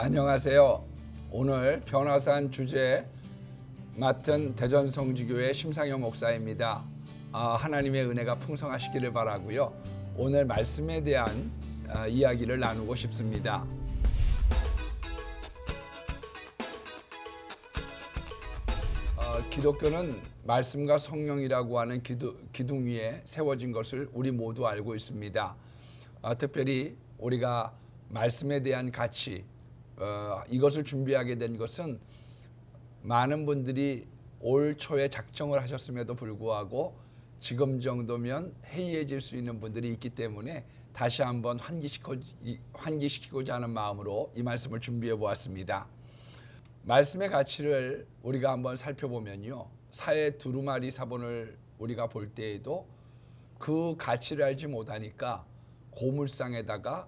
안녕하세요. 오늘 변화산 주제 맡은 대전성지교회 심상현 목사입니다. 하나님의 은혜가 풍성하시기를 바라고요. 오늘 말씀에 대한 이야기를 나누고 싶습니다. 기독교는 말씀과 성령이라고 하는 기둥 위에 세워진 것을 우리 모두 알고 있습니다. 특별히 우리가 말씀에 대한 가치, 이것을 준비하게 된 것은 많은 분들이 올 초에 작정을 하셨음에도 불구하고 지금 정도면 해이해질 수 있는 분들이 있기 때문에 다시 한번 환기시키고자 하는 마음으로 이 말씀을 준비해 보았습니다. 말씀의 가치를 우리가 한번 살펴보면요, 사회 두루마리 사본을 우리가 볼 때에도 그 가치를 알지 못하니까 고물상에다가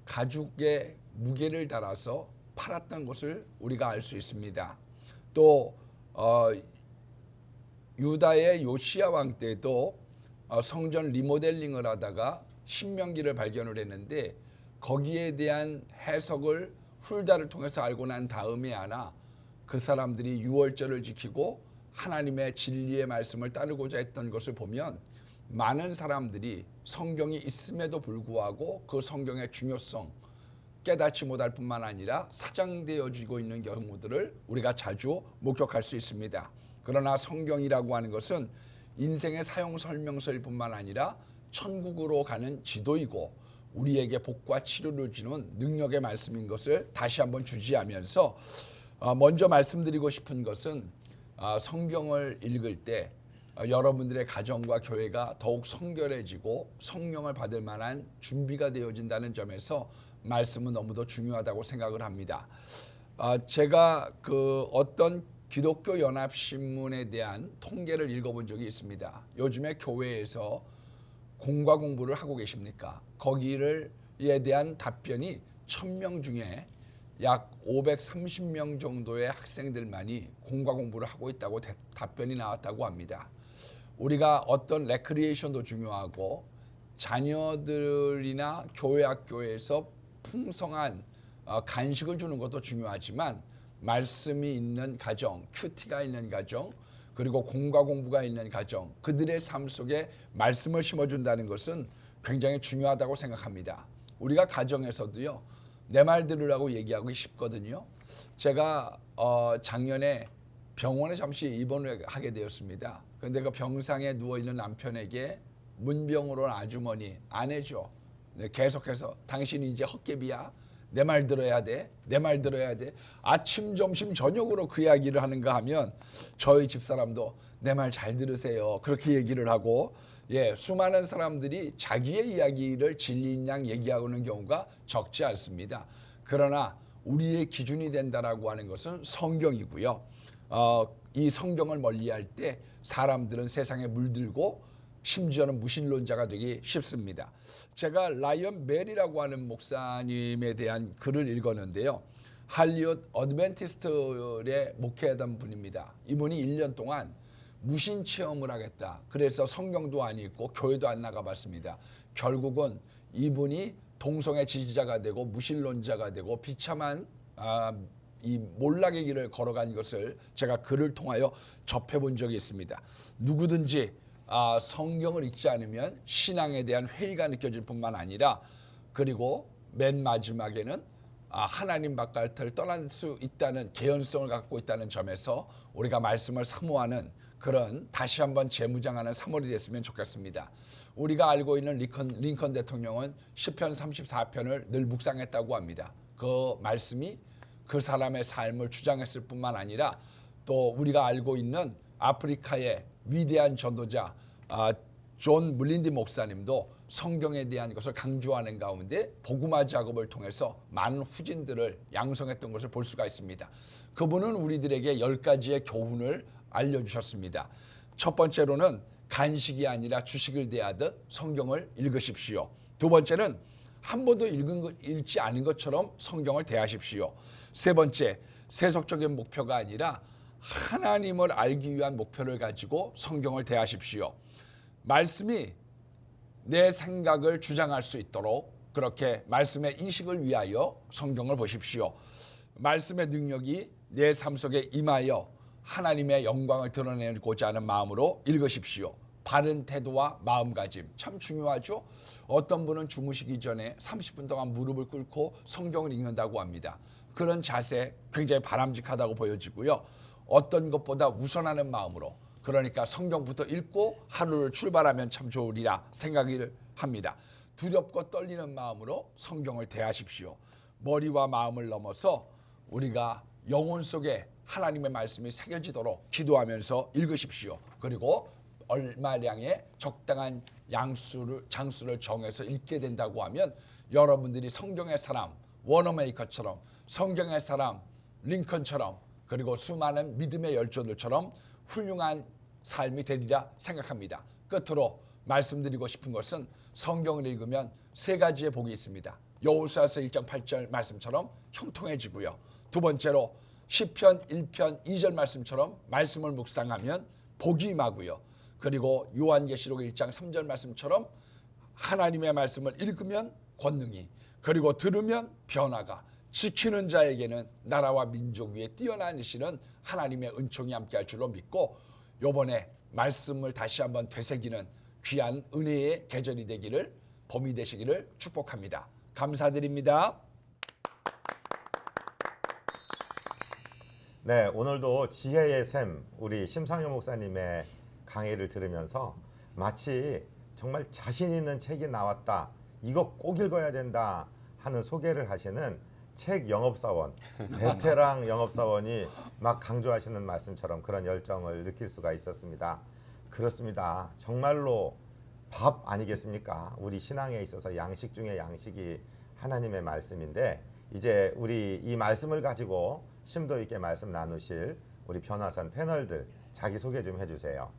가죽의 무게를 달아서 팔았던 것을 우리가 알 수 있습니다. 또 유다의 요시야 왕 때도 성전 리모델링을 하다가 신명기를 발견을 했는데 거기에 대한 해석을 훌다를 통해서 알고 난 다음에 하나 그 사람들이 유월절을 지키고 하나님의 진리의 말씀을 따르고자 했던 것을 보면 많은 사람들이 성경이 있음에도 불구하고 그 성경의 중요성 깨닫지 못할 뿐만 아니라 사장되어지고 있는 경우들을 우리가 자주 목격할 수 있습니다. 그러나 성경이라고 하는 것은 인생의 사용 설명서일 뿐만 아니라 천국으로 가는 지도이고 우리에게 복과 치료를 주는 능력의 말씀인 것을 다시 한번 주지하면서 먼저 말씀드리고 싶은 것은 성경을 읽을 때 여러분들의 가정과 교회가 더욱 성결해지고 성령을 받을 만한 준비가 되어진다는 점에서 말씀은 너무도 중요하다고 생각을 합니다. 제가 어떤 기독교 연합신문에 대한 통계를 읽어본 적이 있습니다. 요즘에 교회에서 공과 공부를 하고 계십니까? 거기에 대한 답변이 1000명 중에 약 530명 정도의 학생들만이 공과 공부를 하고 있다고 답변이 나왔다고 합니다. 우리가 어떤 레크리에이션도 중요하고 자녀들이나 교회 학교에서 풍성한 간식을 주는 것도 중요하지만 말씀이 있는 가정, 큐티가 있는 가정, 그리고 공과 공부가 있는 가정, 그들의 삶 속에 말씀을 심어준다는 것은 굉장히 중요하다고 생각합니다. 우리가 가정에서도요, 내 말 들으라고 얘기하기 쉽거든요. 제가 작년에 병원에 잠시 입원을 하게 되었습니다. 그런데 그 병상에 누워있는 남편에게 문병으로 온 아주머니, 아내죠. 계속해서 당신이 이제 헛개비야. 내 말 들어야 돼. 내 말 들어야 돼. 아침, 점심, 저녁으로 그 이야기를 하는가 하면 저희 집사람도 내 말 잘 들으세요. 그렇게 얘기를 하고 수많은 사람들이 자기의 이야기를 진리인 양 얘기하는 경우가 적지 않습니다. 그러나 우리의 기준이 된다라고 하는 것은 성경이고요. 이 성경을 멀리할 때 사람들은 세상에 물들고 심지어는 무신론자가 되기 쉽습니다. 제가 라이언 멜이라고 하는 목사님에 대한 글을 읽었는데요. 할리우드 어드벤티스트에 목회하던 분입니다. 이분이 1년 동안 무신 체험을 하겠다. 그래서 성경도 안 읽고 교회도 안 나가봤습니다. 결국은 이분이 동성애 지지자가 되고 무신론자가 되고 비참한 이 몰락의 길을 걸어간 것을 제가 글을 통하여 접해본 적이 있습니다. 누구든지 성경을 읽지 않으면 신앙에 대한 회의가 느껴질 뿐만 아니라 그리고 맨 마지막에는 하나님 바깥을 떠날 수 있다는 개연성을 갖고 있다는 점에서 우리가 말씀을 사모하는 그런 다시 한번 재무장하는 3월이 됐으면 좋겠습니다. 우리가 알고 있는 링컨 대통령은 시편 34편을 늘 묵상했다고 합니다. 그 말씀이 그 사람의 삶을 주장했을 뿐만 아니라 또 우리가 알고 있는 아프리카의 위대한 전도자 존 물린디 목사님도 성경에 대한 것을 강조하는 가운데 복음화 작업을 통해서 많은 후진들을 양성했던 것을 볼 수가 있습니다. 그분은 우리들에게 10가지의 교훈을 알려주셨습니다. 첫 번째로는 간식이 아니라 주식을 대하듯 성경을 읽으십시오. 두 번째는 한 번도 읽지 않은 것처럼 성경을 대하십시오. 세 번째, 세속적인 목표가 아니라 하나님을 알기 위한 목표를 가지고 성경을 대하십시오. 말씀이 내 생각을 주장할 수 있도록 그렇게 말씀의 이식을 위하여 성경을 보십시오. 말씀의 능력이 내 삶 속에 임하여 하나님의 영광을 드러내고자 하는 마음으로 읽으십시오. 바른 태도와 마음가짐 참 중요하죠. 어떤 분은 주무시기 전에 30분 동안 무릎을 꿇고 성경을 읽는다고 합니다. 그런 자세 굉장히 바람직하다고 보여지고요. 어떤 것보다 우선하는 마음으로, 그러니까 성경부터 읽고 하루를 출발하면 참 좋으리라 생각을 합니다. 두렵고 떨리는 마음으로 성경을 대하십시오. 머리와 마음을 넘어서 우리가 영혼 속에 하나님의 말씀이 새겨지도록 기도하면서 읽으십시오. 그리고 얼마량의 적당한 장수를 정해서 읽게 된다고 하면 여러분들이 성경의 사람 워너메이커처럼, 성경의 사람 링컨처럼, 그리고 수많은 믿음의 열조들처럼 훌륭한 삶이 되리라 생각합니다. 끝으로 말씀드리고 싶은 것은 성경을 읽으면 세 가지의 복이 있습니다. 여호수아서 1장 8절 말씀처럼 형통해지고요. 두 번째로 시편 1편 2절 말씀처럼 말씀을 묵상하면 복이 임하고요. 그리고 요한계시록 1장 3절 말씀처럼 하나님의 말씀을 읽으면 권능이, 그리고 들으면 변화가, 지키는 자에게는 나라와 민족 위에 뛰어나시는 하나님의 은총이 함께할 줄로 믿고, 요번에 말씀을 다시 한번 되새기는 귀한 은혜의 계절이 되기를, 봄이 되시기를 축복합니다. 감사드립니다. 네, 오늘도 지혜의 샘 우리 심상효 목사님의 강의를 들으면서 마치 정말 자신 있는 책이 나왔다, 이거 꼭 읽어야 된다 하는 소개를 하시는 책 영업사원, 베테랑 영업사원이 막 강조하시는 말씀처럼 그런 열정을 느낄 수가 있었습니다. 그렇습니다. 정말로 밥 아니겠습니까? 우리 신앙에 있어서 양식 중에 양식이 하나님의 말씀인데, 이제 우리 이 말씀을 가지고 심도 있게 말씀 나누실 우리 변화선 패널들 자기 소개 좀 해주세요.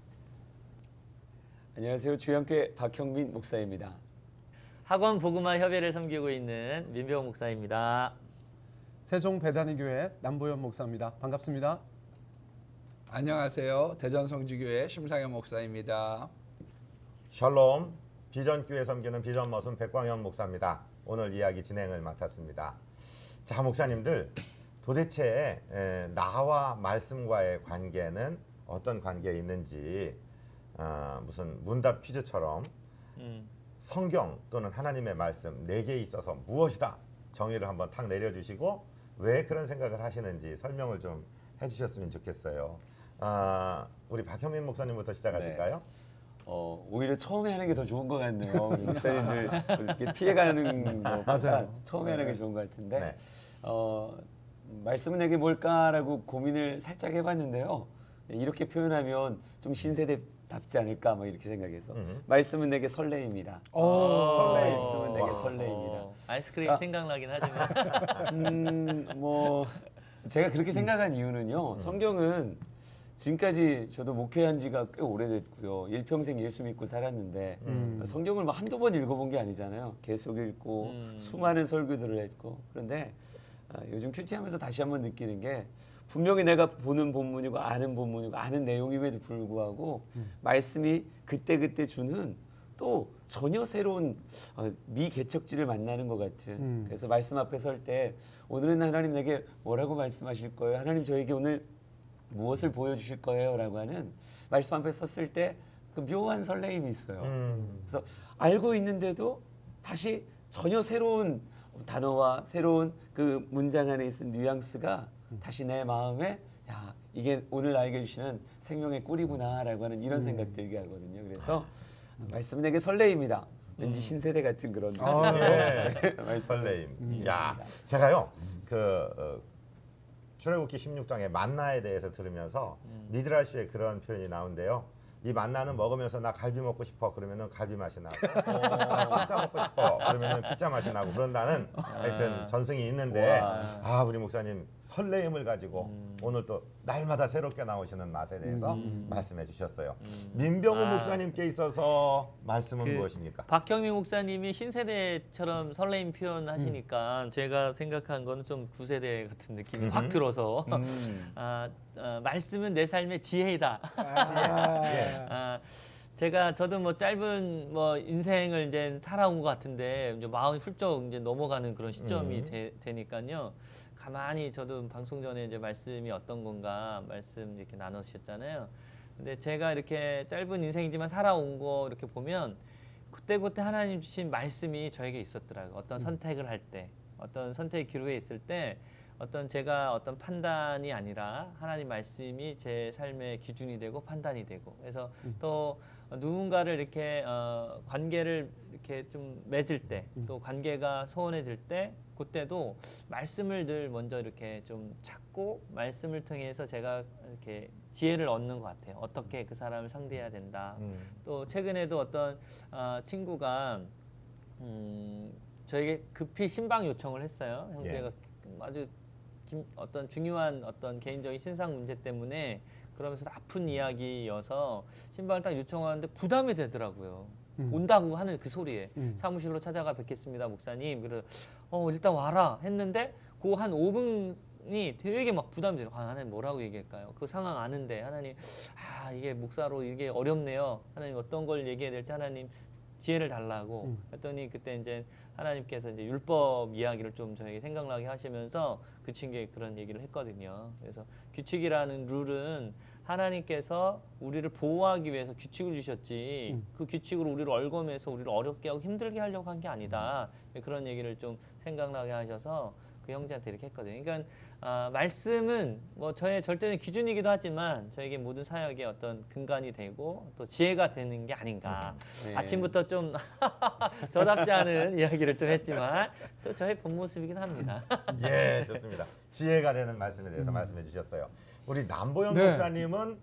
안녕하세요. 주영교회 박형민 목사입니다. 학원 복음화 협의를 섬기고 있는 민병 목사입니다. 세종 배단위교회 남보현 목사입니다. 반갑습니다. 안녕하세요. 대전성지교회 심상현 목사입니다. 샬롬, 비전교회 섬기는 비전머슴 백광현 목사입니다. 오늘 이야기 진행을 맡았습니다. 자, 목사님들, 도대체 나와 말씀과의 관계는 어떤 관계에 있는지 무슨 문답 퀴즈처럼 성경 또는 하나님의 말씀 4개에 있어서 무엇이다 정의를 한번 탁 내려주시고 왜 그런 생각을 하시는지 설명을 좀 해주셨으면 좋겠어요. 우리 박형민 목사님부터 시작하실까요? 오히려 처음에 하는 게 더 좋은 것 같네요. 우리 목사님들 이렇게 피해가는 거 맞아요. 처음에 하는 게 좋은 것 같은데 네. 말씀은 내게 뭘까라고 고민을 살짝 해봤는데요. 이렇게 표현하면 좀 신세대답지 않을까 뭐 이렇게 생각해서 말씀은 내게 설레입니다. 설레임. 말씀은 내게 와. 설레입니다. 아이스크림 생각나긴 하지만 뭐 제가 그렇게 생각한 이유는요. 성경은 지금까지 저도 목회한 지가 꽤 오래됐고요. 일평생 예수 믿고 살았는데 성경을 뭐 한두 번 읽어본 게 아니잖아요. 계속 읽고 수많은 설교들을 했고. 그런데 요즘 큐티하면서 다시 한번 느끼는 게 분명히 내가 보는 본문이고 아는 본문이고 아는 내용임에도 불구하고 말씀이 그때그때 주는 또 전혀 새로운 미개척지를 만나는 것 같은 그래서 말씀 앞에 설 때 오늘은 하나님 내게 뭐라고 말씀하실 거예요? 하나님 저에게 오늘 무엇을 보여주실 거예요? 라고 하는 말씀 앞에 섰을 때 그 묘한 설레임이 있어요. 그래서 알고 있는데도 다시 전혀 새로운 단어와 새로운 그 문장 안에 있는 뉘앙스가 다시 내 마음에 야 이게 오늘 나에게 주시는 생명의 꿀이구나라고 하는 이런 생각 들게 하거든요. 그래서 말씀은 내게 설레입니다. 왠지 신세대 같은 그런 설레임. 야, 제가요 출애굽기 16장의 만나에 대해서 들으면서 미드라시에 그런 표현이 나온대요. 이 만나는 먹으면서 나 갈비 먹고 싶어 그러면은 갈비 맛이 나고 피자 먹고 싶어 그러면은 피자 맛이 나고 그런다는 하여튼 전승이 있는데 우리 목사님 설레임을 가지고 오늘 또 날마다 새롭게 나오시는 맛에 대해서 말씀해 주셨어요. 민병우 목사님께 있어서 말씀은 무엇입니까? 박형민 목사님이 신세대처럼 설레임 표현하시니까 제가 생각한 거는 좀 구세대 같은 느낌이 확 들어서 말씀은 내 삶의 지혜이다. 예. 저도 뭐 짧은 뭐 인생을 이제 살아온 것 같은데 이제 마음이 훌쩍 이제 넘어가는 그런 시점이 되니까요. 가만히 저도 방송 전에 이제 말씀이 어떤 건가 말씀 이렇게 나누셨잖아요. 근데 제가 이렇게 짧은 인생이지만 살아온 거 이렇게 보면 그때그때 하나님 주신 말씀이 저에게 있었더라고요. 어떤 선택을 할 때, 어떤 선택의 기로에 있을 때 어떤 제가 어떤 판단이 아니라 하나님 말씀이 제 삶의 기준이 되고 판단이 되고 그래서 또 누군가를 이렇게 관계를 이렇게 좀 맺을 때 또 관계가 소원해질 때 그때도 말씀을 늘 먼저 이렇게 좀 찾고 말씀을 통해서 제가 이렇게 지혜를 얻는 것 같아요. 어떻게 그 사람을 상대해야 된다. 또 최근에도 어떤 친구가 저에게 급히 신방 요청을 했어요. 형제가 아주 어떤 중요한 어떤 개인적인 신상 문제 때문에 그러면서 아픈 이야기여서 신방을 딱 요청하는데 부담이 되더라고요. 온다고 하는 그 소리에 사무실로 찾아가 뵙겠습니다 목사님. 그래서 일단 와라 했는데 그 한 5분이 되게 막 부담이 돼요. 하나님 뭐라고 얘기할까요? 그 상황 아는데 하나님 이게 목사로 이게 어렵네요. 하나님 어떤 걸 얘기해야 될지 하나님 지혜를 달라고 했더니 그때 이제 하나님께서 이제 율법 이야기를 좀 저에게 생각나게 하시면서 그 친구에 그런 얘기를 했거든요. 그래서 규칙이라는 룰은 하나님께서 우리를 보호하기 위해서 규칙을 주셨지 그 규칙으로 우리를 얼검해서 우리를 어렵게 하고 힘들게 하려고 한 게 아니다. 그런 얘기를 좀 생각나게 하셔서 그 형제한테 이렇게 했거든요. 그러니까 말씀은 뭐 저의 절대적인 기준이기도 하지만 저에게 모든 사역의 어떤 근간이 되고 또 지혜가 되는 게 아닌가. 네. 아침부터 좀 저답지 않은 이야기를 좀 했지만 또 저의 본 모습이긴 합니다. 예, 좋습니다. 지혜가 되는 말씀에 대해서 말씀해 주셨어요. 우리 남보영 네. 목사님은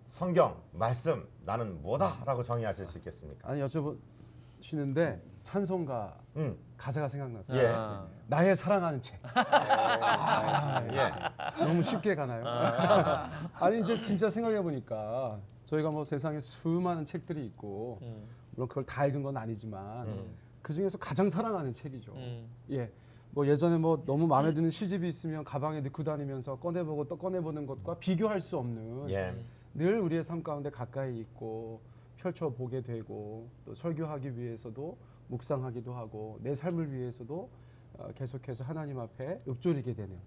성경, 말씀, 나는 뭐다라고 정의하실 수 있겠습니까? 아니 여쭤보시는데 찬송가 음, 가사가 생각났어요. 예. 나의 사랑하는 책. 예. 너무 쉽게 가나요? 아니 이제 진짜 생각해 보니까 저희가 뭐 세상에 수많은 책들이 있고 물론 그걸 다 읽은 건 아니지만 그 중에서 가장 사랑하는 책이죠. 예. 뭐 예전에 뭐 너무 마음에 드는 시집이 있으면 가방에 넣고 다니면서 꺼내보고 또 꺼내보는 것과 비교할 수 없는 예. 늘 우리의 삶 가운데 가까이 있고 펼쳐보게 되고 또 설교하기 위해서도 묵상하기도 하고 내 삶을 위해서도 계속해서 하나님 앞에 읊조리게 되는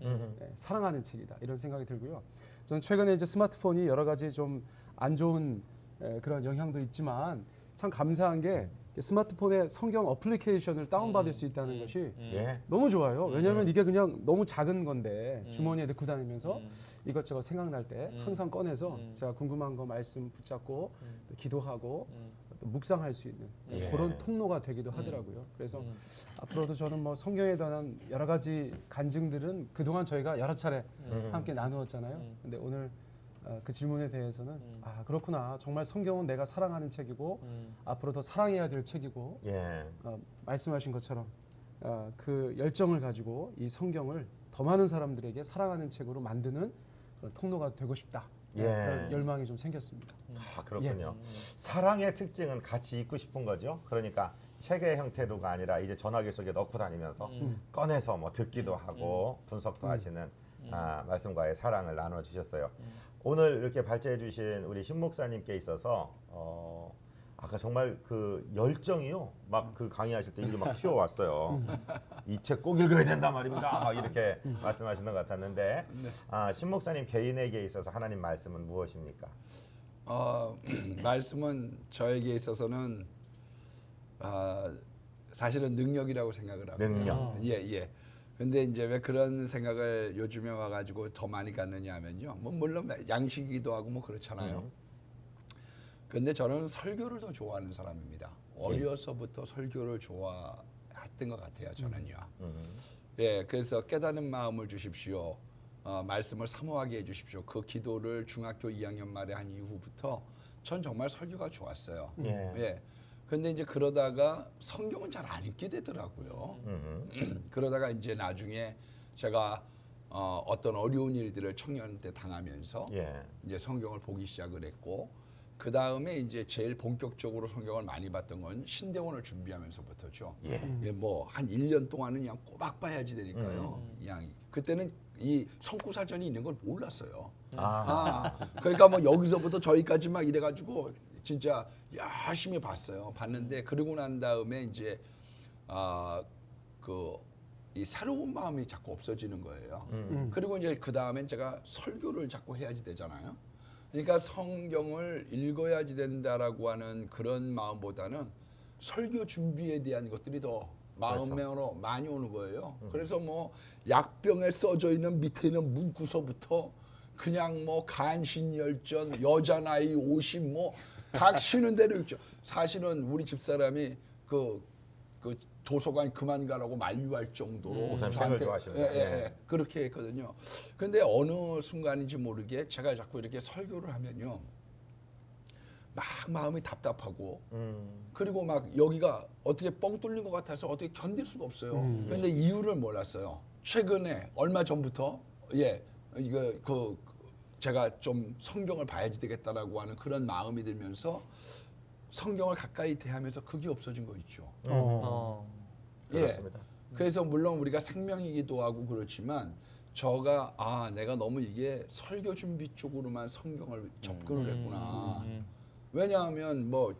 사랑하는 책이다 이런 생각이 들고요. 저는 최근에 이제 스마트폰이 여러 가지 좀 안 좋은 그런 영향도 있지만 참 감사한 게 스마트폰에 성경 어플리케이션을 다운받을 수 있다는 것이 예. 너무 좋아요. 왜냐하면 이게 그냥 너무 작은 건데 주머니에 넣고 다니면서 이것저것 생각날 때 항상 꺼내서 제가 궁금한 거 말씀 붙잡고 또 기도하고 또 묵상할 수 있는 예. 그런 통로가 되기도 하더라고요. 그래서 앞으로도 저는 뭐 성경에 관한 여러 가지 간증들은 그동안 저희가 여러 차례 함께 나누었잖아요. 근데 오늘 그 질문에 대해서는 그렇구나. 정말 성경은 내가 사랑하는 책이고 앞으로 더 사랑해야 될 책이고 예. 말씀하신 것처럼 그 열정을 가지고 이 성경을 더 많은 사람들에게 사랑하는 책으로 만드는 그런 통로가 되고 싶다. 예. 그런 열망이 좀 생겼습니다. 그렇군요. 사랑의 특징은 같이 있고 싶은 거죠. 그러니까 책의 형태로가 아니라 이제 전화기 속에 넣고 다니면서 꺼내서 뭐 듣기도 하고 분석도 하시는 말씀과의 사랑을 나눠 주셨어요. 오늘 이렇게 발제해 주신 우리 신 목사님께 있어서 아까 정말 그 열정이요. 막 그 강의하실 때 이게 막 튀어왔어요. 이 책 꼭 읽어야 된단 말입니다. 막 이렇게 말씀하시는 것 같았는데 신 목사님 개인에게 있어서 하나님 말씀은 무엇입니까? 말씀은 저에게 있어서는 사실은 능력이라고 생각을 하고 능력. 예. 근데 이제 왜 그런 생각을 요즘에 와가지고 더 많이 갖느냐 하면요. 뭐 물론 양식이기도 하고 뭐 그렇잖아요. 근데 저는 설교를 더 좋아하는 사람입니다. 어려서부터 설교를 좋아했던 것 같아요. 저는요. 예, 그래서 깨닫는 마음을 주십시오. 말씀을 사모하게 해주십시오. 그 기도를 중학교 2학년 말에 한 이후부터 전 정말 설교가 좋았어요. 예. 근데 이제 그러다가 성경은 잘 안 읽게 되더라고요. 그러다가 이제 나중에 제가 어떤 어려운 일들을 청년 때 당하면서 이제 성경을 보기 시작을 했고 그 다음에 이제 제일 본격적으로 성경을 많이 봤던 건 신대원을 준비하면서부터죠. 예, 뭐 한 1년 동안은 그냥 꼬박 봐야지 되니까요. 양이 그때는 이 성구사전이 있는 걸 몰랐어요. 그러니까 뭐 여기서부터 저기까지 막 이래가지고 진짜 열심히 봤어요. 봤는데 그러고 난 다음에 이제 이 새로운 마음이 자꾸 없어지는 거예요. 그리고 이제 그 다음엔 제가 설교를 자꾸 해야지 되잖아요. 그러니까 성경을 읽어야지 된다라고 하는 그런 마음보다는 설교 준비에 대한 것들이 더 마음으로 많이 오는 거예요. 그래서 뭐 약병에 써져 있는 밑에 있는 문구서부터 그냥 뭐 간신열전, 여자 나이 50 뭐 각 쉬는 대로 읽죠. 사실은 우리 집사람이 그 도서관 그만 가라고 만류할 정도로 목사님 책을 좋아하십니다. 네. 그렇게 했거든요. 근데 어느 순간인지 모르게 제가 자꾸 이렇게 설교를 하면요. 막 마음이 답답하고 그리고 막 여기가 어떻게 뻥 뚫린 것 같아서 어떻게 견딜 수가 없어요. 그런데 이유를 몰랐어요. 최근에 얼마 전부터 이거 제가 좀 성경을 봐야지 되겠다라고 하는 그런 마음이 들면서 성경을 가까이 대하면서 그게 없어진 거 있죠. 그렇습니다. 그래서 물론 우리가 생명이기도 하고 그렇지만 내가 너무 이게 설교 준비 쪽으로만 성경을 접근을 했구나. 왜냐하면 뭐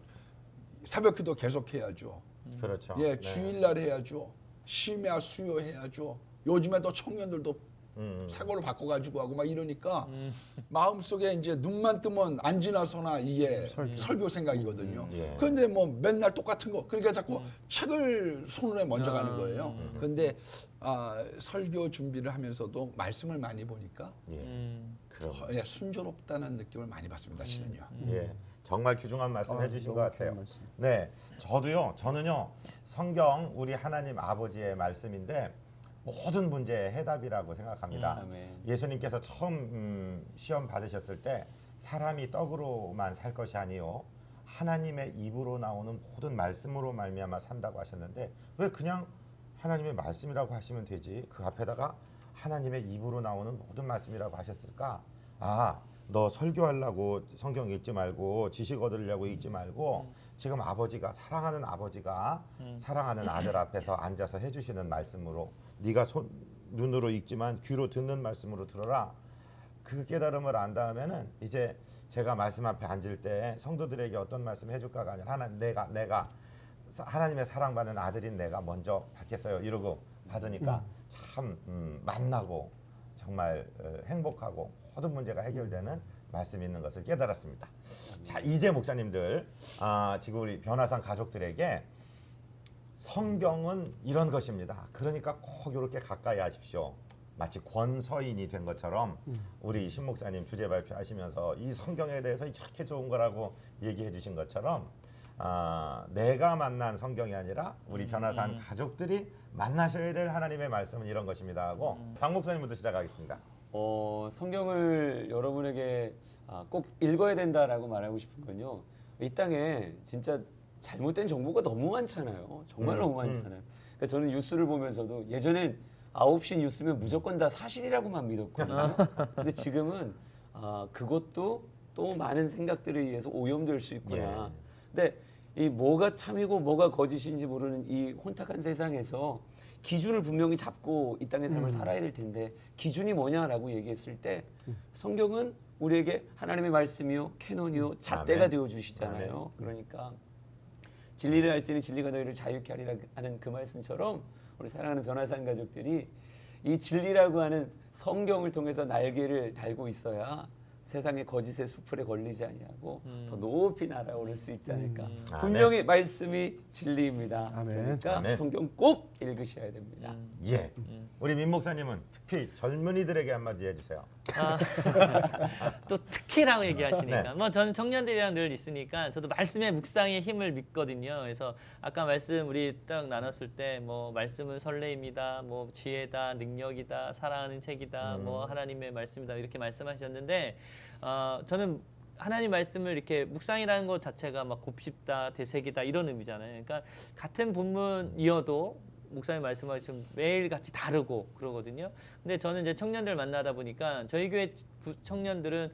새벽기도 계속 해야죠. 그렇죠. 예, 주일날 해야죠. 심야 수요 해야죠. 요즘에 또 청년들도 새 걸로 바꿔가지고 하고 막 이러니까 마음속에 이제 눈만 뜨면 안 지나서나 이게 설교 생각이거든요. 그런데 뭐 맨날 똑같은 거. 그러니까 자꾸 책을 손에 먼저 가는 거예요. 그런데 설교 준비를 하면서도 말씀을 많이 보니까 순조롭다는 느낌을 많이 받습니다. 실은요. 예, 정말 귀중한 말씀 해주신 것 같아요. 말씀. 네, 저는요 성경 우리 하나님 아버지의 말씀인데 모든 문제의 해답이라고 생각합니다. 예수님께서 처음 시험 받으셨을 때 사람이 떡으로만 살 것이 아니요 하나님의 입으로 나오는 모든 말씀으로 말미암아 산다고 하셨는데 왜 그냥 하나님의 말씀이라고 하시면 되지 그 앞에다가 하나님의 입으로 나오는 모든 말씀이라고 하셨을까? 너 설교하려고 성경 읽지 말고 지식 얻으려고 읽지 말고 지금 사랑하는 아버지가 사랑하는 아들 앞에서 앉아서 해주시는 말씀으로 네가 눈으로 읽지만 귀로 듣는 말씀으로 들어라. 그 깨달음을 안 다음에는 이제 제가 말씀 앞에 앉을 때 성도들에게 어떤 말씀 해줄까가 아니라 내가 하나님의 사랑받는 아들인 내가 먼저 받겠어요. 이러고 받으니까 참 만나고 정말 행복하고 모든 문제가 해결되는 말씀이 있는 것을 깨달았습니다. 자, 이제 목사님들 지금 우리 변화산 가족들에게 성경은 이런 것입니다. 그러니까 꼭 이렇게 가까이 하십시오. 마치 권서인이 된 것처럼 우리 신 목사님 주제 발표하시면서 이 성경에 대해서 이렇게 좋은 거라고 얘기해 주신 것처럼 내가 만난 성경이 아니라 우리 변화산 가족들이 만나셔야 될 하나님의 말씀은 이런 것입니다 하고 박 목사님부터 시작하겠습니다. 성경을 여러분에게 꼭 읽어야 된다라고 말하고 싶은 건요. 이 땅에 진짜 잘못된 정보가 너무 많잖아요. 정말 너무 많잖아요. 그러니까 저는 뉴스를 보면서도 예전엔 9시 뉴스면 무조건 다 사실이라고만 믿었거든요. 근데 지금은 그것도 또 많은 생각들에 의해서 오염될 수 있구나. 근데 이 뭐가 참이고 뭐가 거짓인지 모르는 이 혼탁한 세상에서 기준을 분명히 잡고 이 땅의 삶을 살아야 될 텐데 기준이 뭐냐라고 얘기했을 때 성경은 우리에게 하나님의 말씀이요 캐논이요 잣대가 되어 주시잖아요. 그러니까 진리를 알지니 진리가 너희를 자유케 하리라 하는 그 말씀처럼 우리 사랑하는 변화산 가족들이 이 진리라고 하는 성경을 통해서 날개를 달고 있어야 세상의 거짓의 수풀에 걸리지 아니하고 더 높이 날아오를 수 있지 않을까. 분명히 말씀이 진리입니다. 그러니까 성경 꼭 읽으셔야 됩니다. 예, 우리 민 목사님은 특히 젊은이들에게 한마디 해주세요. 또 특히라고 얘기하시니까 뭐 저는 청년들이랑 늘 있으니까 저도 말씀의 묵상의 힘을 믿거든요. 그래서 아까 말씀 우리 딱 나눴을 때 뭐 말씀은 설레입니다, 뭐 지혜다, 능력이다, 사랑하는 책이다, 뭐 하나님의 말씀이다 이렇게 말씀하셨는데 저는 하나님 말씀을 이렇게 묵상이라는 것 자체가 막 곱씹다, 되새기다 이런 의미잖아요. 그러니까 같은 본문이어도 목사님 말씀하신 좀 매일 같이 다르고 그러거든요. 근데 저는 이제 청년들 만나다 보니까 저희 교회 청년들은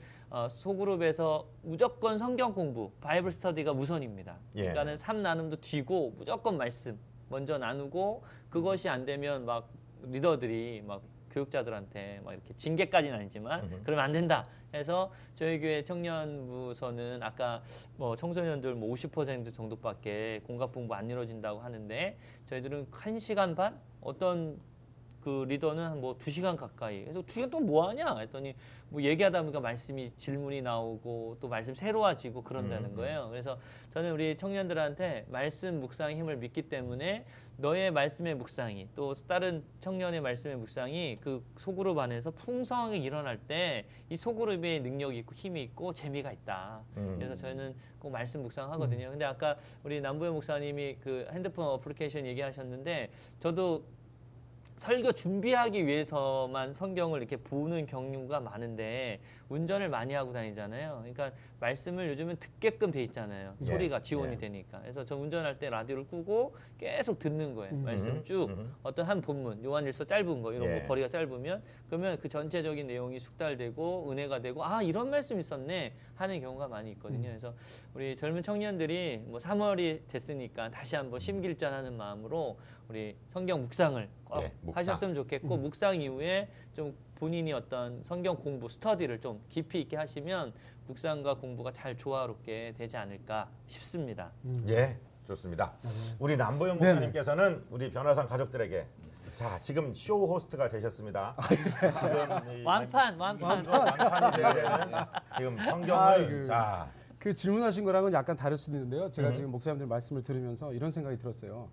소그룹에서 무조건 성경 공부, 바이블 스터디가 우선입니다. 그러니까는 삶 나눔도 뒤고 무조건 말씀 먼저 나누고 그것이 안 되면 막 리더들이 막 교육자들한테 막 이렇게 징계까지는 아니지만 그러면 안 된다 해서 저희 교회 청년부서는 아까 뭐 청소년들 뭐 50% 정도밖에 공각분부 안 이루어진다고 하는데 저희들은 1시간 반 어떤 그 리더는 뭐 2시간 가까이. 그래서 2시간 동안 뭐 하냐 했더니 뭐 얘기하다 보니까 말씀이 질문이 나오고 또 말씀 새로워지고 그런다는 거예요. 그래서 저는 우리 청년들한테 말씀 묵상의 힘을 믿기 때문에 너의 말씀의 묵상이 또 다른 청년의 말씀의 묵상이 그 소그룹 안에서 풍성하게 일어날 때 이 소그룹에 능력이 있고 힘이 있고 재미가 있다. 그래서 저희는 꼭 말씀 묵상하거든요. 근데 아까 우리 남부의 목사님이 그 핸드폰 어플리케이션 얘기하셨는데 저도 설교 준비하기 위해서만 성경을 이렇게 보는 경우가 많은데 운전을 많이 하고 다니잖아요. 그러니까 말씀을 요즘은 듣게끔 돼 있잖아요. 예, 소리가 지원이 예. 되니까. 그래서 저 운전할 때 라디오를 끄고 계속 듣는 거예요. 말씀 쭉 어떤 한 본문, 요한일서 짧은 거 이런 예. 거 거리가 짧으면 그러면 그 전체적인 내용이 숙달되고 은혜가 되고 아 이런 말씀 있었네 하는 경우가 많이 있거든요. 그래서 우리 젊은 청년들이 뭐 3월이 됐으니까 다시 한번 심길전하는 마음으로 우리 성경 묵상을 꼭 예, 묵상. 하셨으면 좋겠고 묵상 이후에 좀 본인이 어떤 성경 공부 스터디를 좀 깊이 있게 하시면 묵상과 공부가 잘 조화롭게 되지 않을까 싶습니다. 예, 좋습니다. 우리 남보영 목사님께서는 우리 변화산 가족들에게 자 지금 쇼 호스트가 되셨습니다. 지금 이 완판. 완판이 돼야 되는 지금 성경을 아이고. 자 그 질문하신 거랑은 약간 다를 수도 있는데요. 제가 지금 목사님들 말씀을 들으면서 이런 생각이 들었어요.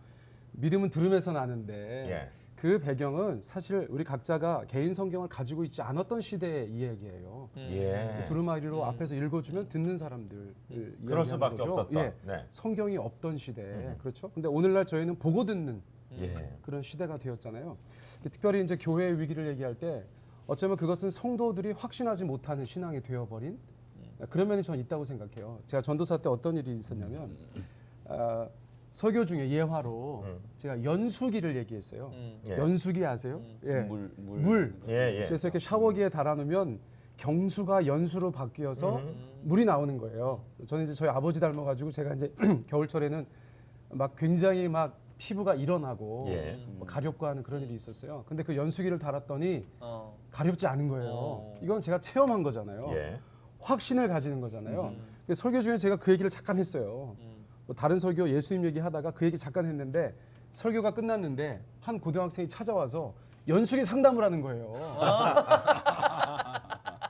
믿음은 들음에서 나는데 예. 그 배경은 사실 우리 각자가 개인 성경을 가지고 있지 않았던 시대의 이야기예요. 예. 두루마리로 앞에서 읽어주면 듣는 사람들 그럴 수밖에 없었던. 예, 네. 성경이 없던 시대 그렇죠. 근데 오늘날 저희는 보고 듣는 예. 그런 시대가 되었잖아요. 특별히 이제 교회의 위기를 얘기할 때 어쩌면 그것은 성도들이 확신하지 못하는 신앙이 되어버린 그런 면이 저는 있다고 생각해요. 제가 전도사 때 어떤 일이 있었냐면 설교 중에 예화로 제가 연수기를 얘기했어요. 예. 연수기 아세요? 예. 물. 예, 예. 그래서 이렇게 샤워기에 달아놓으면 경수가 연수로 바뀌어서 물이 나오는 거예요. 저는 이제 저희 아버지 닮아가지고 제가 이제 겨울철에는 막 굉장히 막 피부가 일어나고 예. 뭐 가렵고 하는 그런 일이 있었어요. 근데 그 연수기를 달았더니 어. 가렵지 않은 거예요. 이건 제가 체험한 거잖아요. 예. 확신을 가지는 거잖아요. 그래서 설교 중에 제가 그 얘기를 잠깐 했어요. 뭐 다른 설교 예수님 얘기하다가 그 얘기 잠깐 했는데 설교가 끝났는데 한 고등학생이 찾아와서 연수기 상담을 하는 거예요.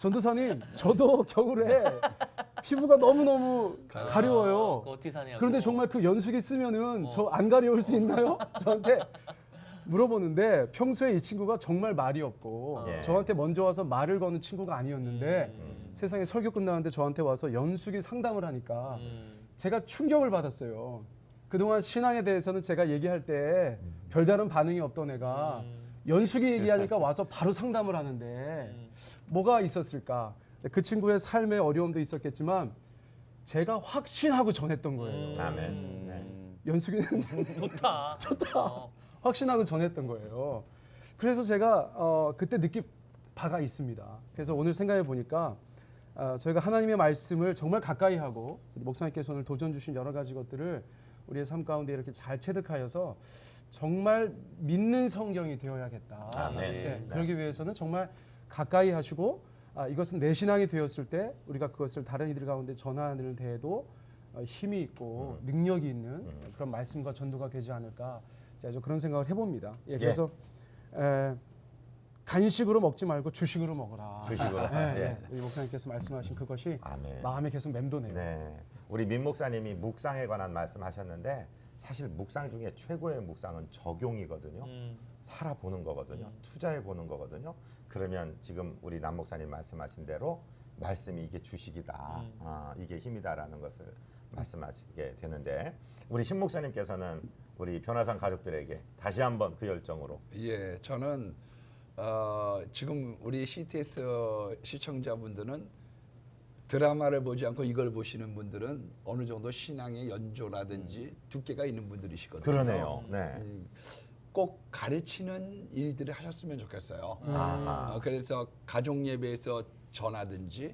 전도사님, 저도 겨울에 피부가 너무너무 가려워요. 그거 어떻게 사냐고. 그런데 정말 그 연수기 쓰면은 저 안 가려울 수 있나요? 저한테 물어보는데 평소에 이 친구가 정말 말이 없고 예. 저한테 먼저 와서 말을 거는 친구가 아니었는데 세상에 설교 끝나는데 저한테 와서 연수기 상담을 하니까 제가 충격을 받았어요. 그동안 신앙에 대해서는 제가 얘기할 때 별다른 반응이 없던 애가 연수기 얘기하니까 와서 바로 상담을 하는데 뭐가 있었을까? 그 친구의 삶의 어려움도 있었겠지만 제가 확신하고 전했던 거예요. 아멘. 네. 연수기는 좋다. 좋다. 확신하고 전했던 거예요. 그래서 제가 그때 느낀 바가 있습니다. 그래서 오늘 생각해 보니까 저희가 하나님의 말씀을 정말 가까이 하고 목사님께서 오늘 도전 주신 여러 가지 것들을 우리의 삶 가운데 이렇게 잘 체득하여서 정말 믿는 성경이 되어야겠다. 아멘. 네, 그러기 위해서는 정말 가까이 하시고 이것은 내 신앙이 되었을 때 우리가 그것을 다른 이들 가운데 전하는 데에도 힘이 있고 능력이 있는 그런 말씀과 전도가 되지 않을까 제가 좀 그런 생각을 해봅니다. 예, 그래서 간식으로 먹지 말고 주식으로 먹어라. 주식으로. 예. 우리 목사님께서 말씀하신 그것이 아멘. 마음에 계속 맴도네요. 네. 우리 민 목사님이 묵상에 관한 말씀하셨는데 사실 묵상 중에 최고의 묵상은 적용이거든요. 살아보는 거거든요. 투자해 보는 거거든요. 그러면 지금 우리 남 목사님 말씀하신 대로 말씀이 이게 주식이다. 이게 힘이다라는 것을 말씀하시게 되는데 우리 신 목사님께서는 우리 변화산 가족들에게 다시 한번 그 열정으로 예, 저는 지금 우리 CTS 시청자분들은 드라마를 보지 않고 이걸 보시는 분들은 어느 정도 신앙의 연조라든지 두께가 있는 분들이시거든요. 그러네요. 네. 꼭 가르치는 일들을 하셨으면 좋겠어요. 아하. 그래서 가족 예배에서 전하든지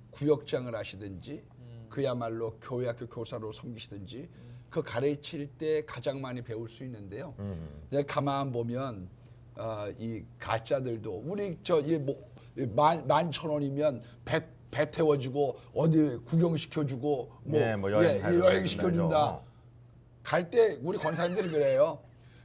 구역장을 하시든지 그야말로 교회학교 교사로 섬기시든지 그 가르칠 때 가장 많이 배울 수 있는데요. 내가 가만 보면 이 가짜들도 우리 만1,000원이면 배 태워주고 어디 구경시켜주고 뭐 여행 여행 시켜준다. 갈 때 우리 권사님들이 그래요.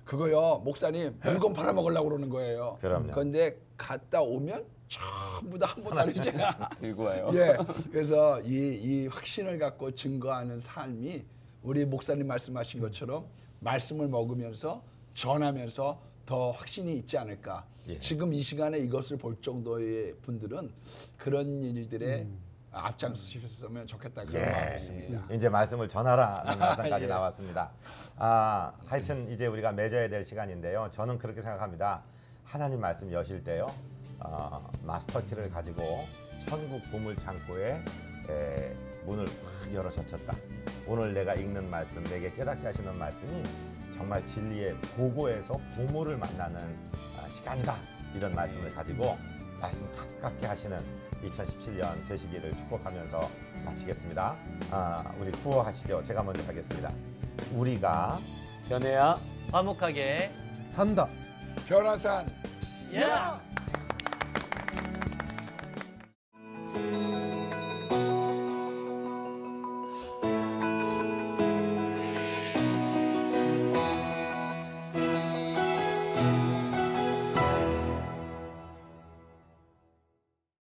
그거요 목사님 물건 팔아먹으려고 그러는 거예요. 그럼요. 그런데 갔다 오면 전부 다 한 번 다르잖아. 들고 와요. 예, 그래서 이 확신을 갖고 증거하는 삶이 우리 목사님 말씀하신 것처럼 말씀을 먹으면서 전하면서 더 확신이 있지 않을까. 예. 지금 이 시간에 이것을 볼 정도의 분들은 그런 일들에 앞장서셨으면 좋겠다 그런 마음이 있습니다. 이제 말씀을 전하라는 말씀까지 예. 나왔습니다. 하여튼 이제 우리가 맺어야 될 시간인데요. 저는 그렇게 생각합니다. 하나님 말씀 여실 때요. 마스터키를 가지고 천국 보물 창고에 문을 확 열어 젖혔다. 오늘 내가 읽는 말씀, 내게 깨닫게 하시는 말씀이 정말 진리의 보고에서 보물을 만나는 시간이다. 이런 말씀을 가지고 말씀 가깝게 하시는 2017년 되시기를 축복하면서 마치겠습니다. 우리 구호하시죠. 제가 먼저 하겠습니다. 우리가 연애야 화목하게 산다. 변화산 야!